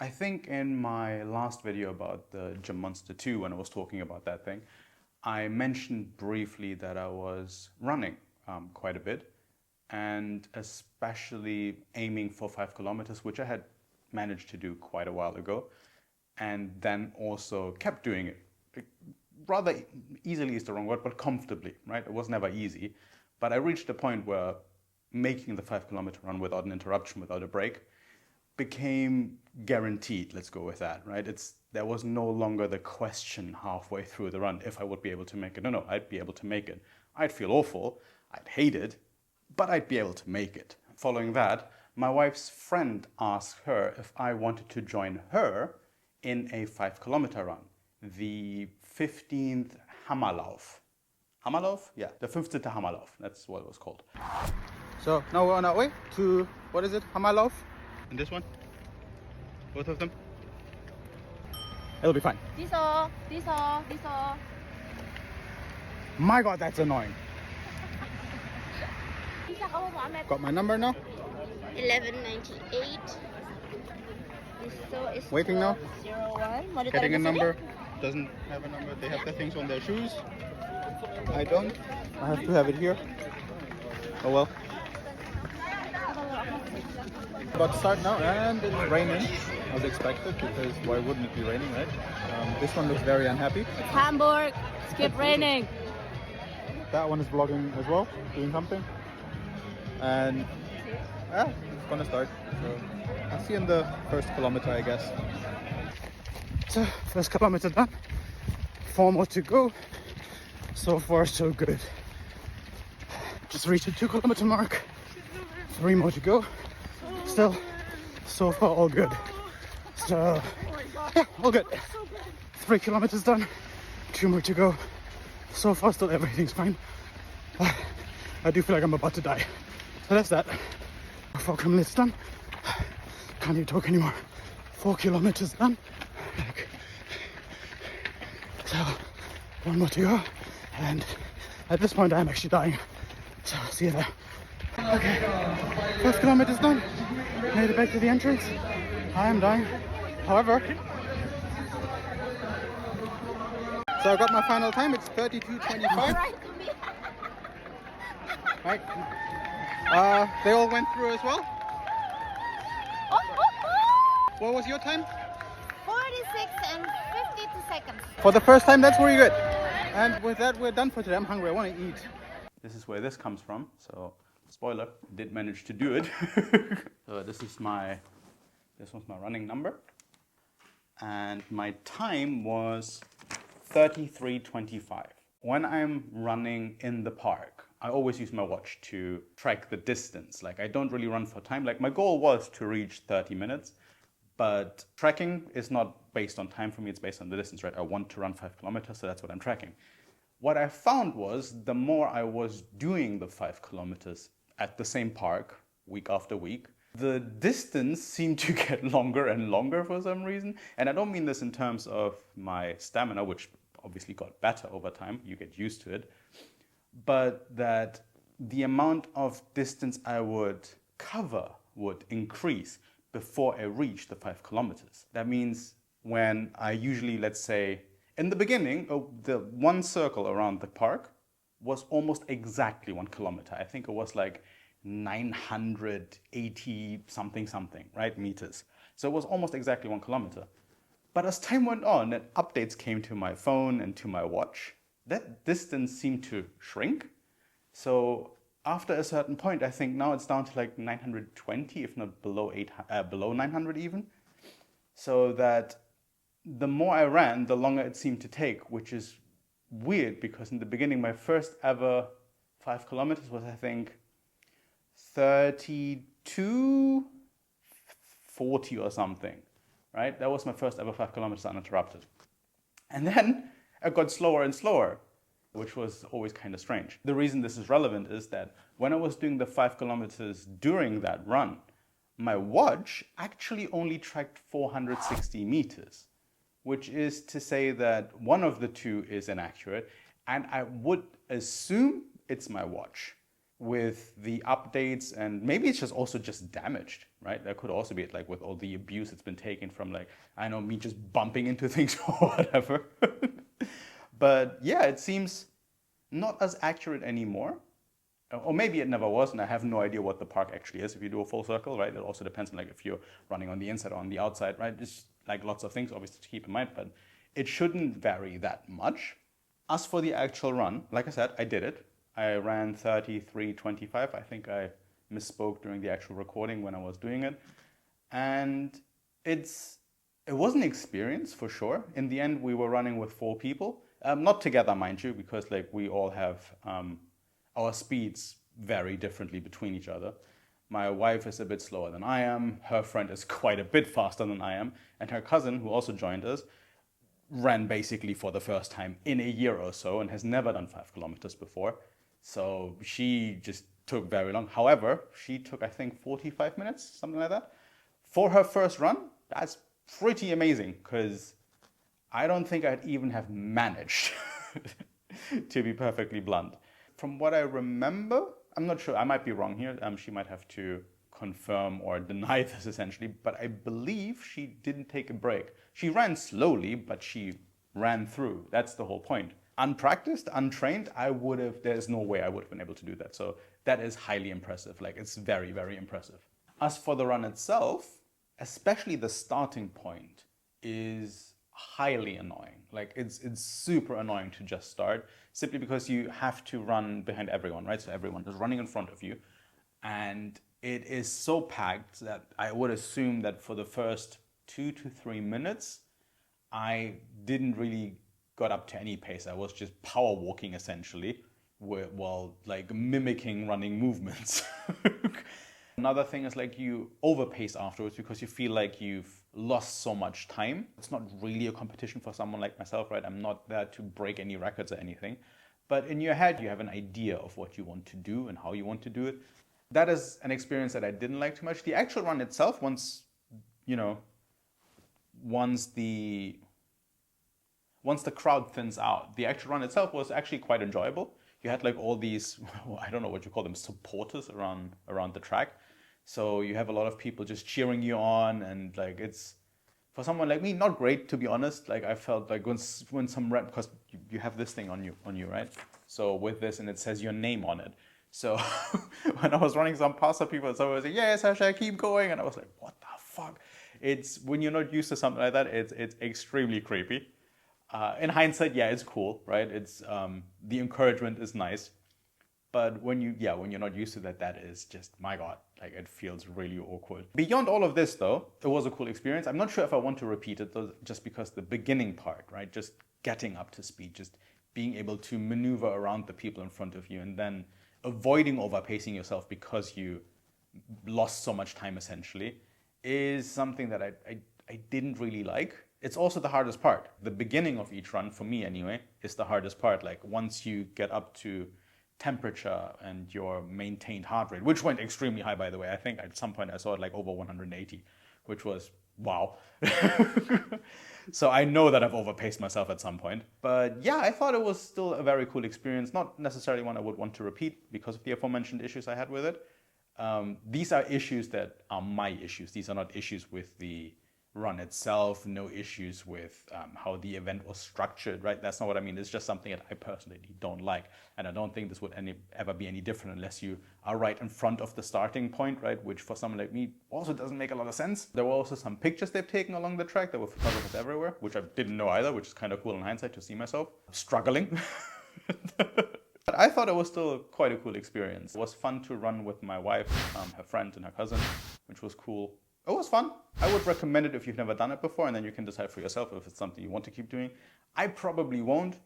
I think in my last video about the Gym Monster 2, when I was talking about that thing, I mentioned briefly that I was running quite a bit, and especially aiming for 5 kilometers, which I had managed to do quite a while ago, and then also kept doing it. Rather easily is the wrong word, but comfortably, right? It was never easy, but I reached a point where making the 5 kilometer run without an interruption, without a break, became guaranteed. Let's go with that, right? There was no longer the question halfway through the run if I would be able to make it. No, I'd be able to make it. I'd feel awful, I'd hate it, but I'd be able to make it. Following that, my wife's friend asked her if I wanted to join her in a 5 kilometer run, the 15th Hammer Lauf. Hammer Lauf? Yeah, the 15th Hammer Lauf. That's what it was called. So now we're on our way to, what is it, Hammer Lauf? And this one? Both of them? It'll be fine. This all. My God, that's annoying. Got my number now? 1198. Waiting now? 01. Getting a number. Doesn't have a number. They have the things on their shoes. I don't. I have to have it here. Oh well. About to start now, and it's raining as expected, because why wouldn't it be raining, right? This one looks very unhappy. It's Hamburg. It's keep raining. That one is vlogging as well, doing something. And yeah, it's gonna start. So I'll see you in the first kilometer, I guess. So first kilometer done. 4 more to go. So far so good. Just reached the 2 kilometer mark. 3 more to go. Still, so far all good. So yeah, all good. 3 kilometers done. 2 more to go. So far still everything's fine. I do feel like I'm about to die. So that's that. 4 kilometers done. Can't even talk anymore. 4 kilometers done. So 1 more to go. And at this point I'm actually dying. So see you there. Okay, 1st kilometer's done. Made it back to the entrance. I am dying. However, so I got my final time. It's 32:25. Right. They all went through as well. What was your time? 46 and 52 seconds. For the first time, that's very good. And with that, we're done for today. I'm hungry. I want to eat. This is where this comes from. So, spoiler, I did manage to do it. So this was my running number, and my time was 33:25. When I'm running in the park, I always use my watch to track the distance. Like, I don't really run for time. Like, my goal was to reach 30 minutes, but tracking is not based on time for me. It's based on the distance, right? I want to run 5 kilometers, so that's what I'm tracking. What I found was the more I was doing the 5 kilometers at the same park week after week, the distance seemed to get longer and longer for some reason. And I don't mean this in terms of my stamina, which obviously got better over time. You get used to it. But that the amount of distance I would cover would increase before I reached the 5 kilometers. That means when I usually, let's say, in the beginning, the one circle around the park was almost exactly 1 kilometer. I think it was like 980 something, right, meters. So it was almost exactly 1 kilometer. But as time went on and updates came to my phone and to my watch, that distance seemed to shrink. So after a certain point, I think now it's down to like 920, if not below 900 even. So that the more I ran, the longer it seemed to take, which is weird because in the beginning, my first ever 5 kilometers was, I think, 32:40 or something, right? That was my first ever 5 kilometers uninterrupted. And then it got slower and slower, which was always kind of strange. The reason this is relevant is that when I was doing the 5 kilometers during that run, my watch actually only tracked 460 meters, which is to say that one of the two is inaccurate, and I would assume it's my watch. with the updates, and maybe it's just also just damaged, right? That could also be it, like with all the abuse it's been taken from, like, I know, me just bumping into things or whatever. But yeah, it seems not as accurate anymore. Or maybe it never was, and I have no idea what the park actually is if you do a full circle, right? It also depends on like if you're running on the inside or on the outside, right? It's like lots of things obviously to keep in mind, but it shouldn't vary that much. As for the actual run, like I said, I did it. I ran 33:25. I think I misspoke during the actual recording when I was doing it. And it was an experience for sure. In the end, we were running with 4 people. Not together, mind you, because like we all have our speeds vary differently between each other. My wife is a bit slower than I am. Her friend is quite a bit faster than I am. And her cousin, who also joined us, ran basically for the first time in a year or so and has never done 5 kilometers before. So she just took very long. However, she took, I think, 45 minutes, something like that. For her first run, that's pretty amazing, because I don't think I'd even have managed, to be perfectly blunt. From what I remember, I'm not sure, I might be wrong here. She might have to confirm or deny this essentially, but I believe she didn't take a break. She ran slowly, but she ran through. That's the whole point. Unpracticed, untrained, there's no way I would have been able to do that. So that is highly impressive. Like, it's very, very impressive. As for the run itself, especially the starting point is highly annoying. Like, it's super annoying to just start, simply because you have to run behind everyone, right? So everyone is running in front of you, and it is so packed that I would assume that for the first 2 to 3 minutes, I didn't really got up to any pace. I was just power walking essentially, while like mimicking running movements. Another thing is like you overpace afterwards because you feel like you've lost so much time. It's not really a competition for someone like myself, right? I'm not there to break any records or anything. But in your head, you have an idea of what you want to do and how you want to do it. That is an experience that I didn't like too much. The actual run itself, once the crowd thins out, the actual run itself was actually quite enjoyable. You had like all these, I don't know what you call them, supporters around the track. So you have a lot of people just cheering you on, and like it's, for someone like me, not great, to be honest. Like I felt like when some because you have this thing on you, right? So with this, and it says your name on it. So when I was running some past people, someone was like, "Yes, Sasha, keep going," and I was like, "What the fuck?" It's when you're not used to something like that, it's extremely creepy. In hindsight, yeah, it's cool, right? It's the encouragement is nice, but when you're not used to that, that is just, my God, like it feels really awkward. Beyond all of this, though, it was a cool experience. I'm not sure if I want to repeat it, though, just because the beginning part, right, just getting up to speed, just being able to maneuver around the people in front of you, and then avoiding overpacing yourself because you lost so much time essentially, is something that I didn't really like. It's also the hardest part. The beginning of each run, for me anyway, is the hardest part. Like once you get up to temperature and your maintained heart rate, which went extremely high, by the way. I think at some point I saw it like over 180, which was wow. So I know that I've overpaced myself at some point. But yeah, I thought it was still a very cool experience. Not necessarily one I would want to repeat because of the aforementioned issues I had with it. These are issues that are my issues. These are not issues with the run itself, no issues with how the event was structured, right? That's not what I mean. It's just something that I personally don't like. And I don't think this would ever be any different unless you are right in front of the starting point, right? Which for someone like me also doesn't make a lot of sense. There were also some pictures they've taken along the track. There were photographers everywhere, which I didn't know either, which is kind of cool in hindsight to see myself struggling. But I thought it was still quite a cool experience. It was fun to run with my wife, her friend and her cousin, which was cool. It was fun. I would recommend it if you've never done it before, and then you can decide for yourself if it's something you want to keep doing. I probably won't.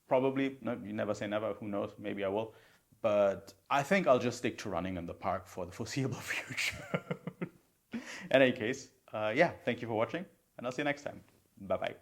Probably. No, you never say never. Who knows? Maybe I will. But I think I'll just stick to running in the park for the foreseeable future. In any case, yeah, thank you for watching, and I'll see you next time. Bye-bye.